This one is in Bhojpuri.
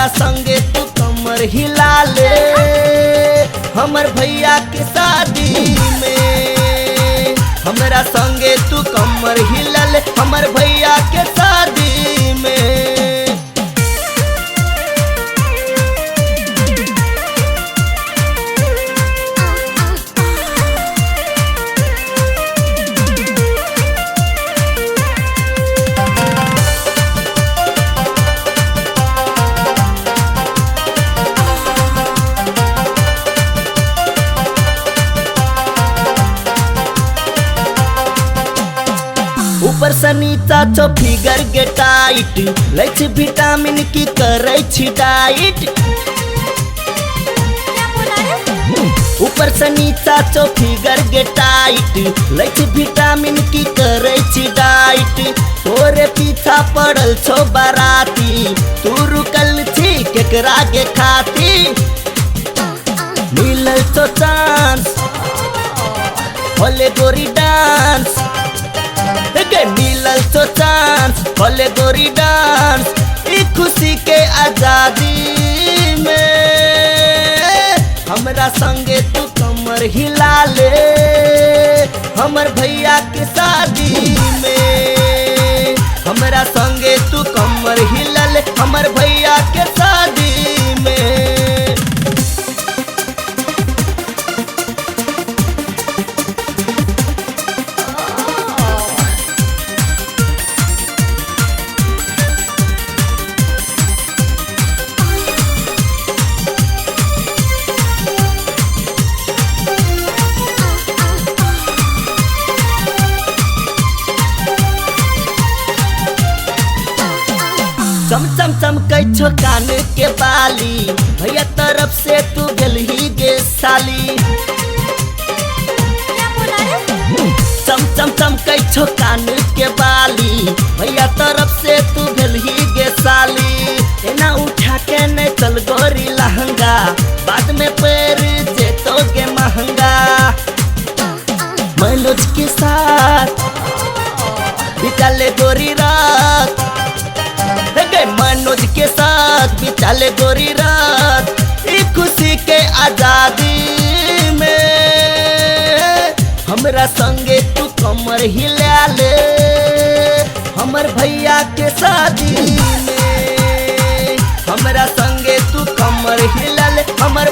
हमरा संगे तू कमर हिला ले हमर भैया के शादी में। हमरा संगे तू कमर हिला ले हमर भैया के शादी में। ऊपर से नीचा छो फिगर के टाइट लैछ विटामिन की करे छी डाइट। ऊपर से नीचा छो फिगर के टाइट लैछ विटामिन की करे छी डाइट। तोरे पीछा पड़ल छो बाराती तू रुकल छी केकरा के खाती। मिलल छो चांस होले गोरी डांस मिलल तो चांस भले गोरी डांस ई खुशी के आजादी में। हमरा संगे तू कमर हिला ले हमर भैया के शादी में। हमरा संगे तू कमर हिला ले हमर भैया के शादी में। चम चम चमकै छो कान के बाली भैया तरफ से तू भेलही गे साली। चम चम चमकै छो कान के बाली भैया तरफ से तू भेलही गे साली। एना उठा के न चल गोरी लहंगा बाद में पैर जेतोगे महंगा। मनोज के साथ बिताले गोरी रात मनोज के साथ बिताले गोरी रात ई खुशी के आजादी में। हमरा संगे तू कमर हिला ले हमर भैया के शादी में। हमरा संगे तू कमर हिला ले हमर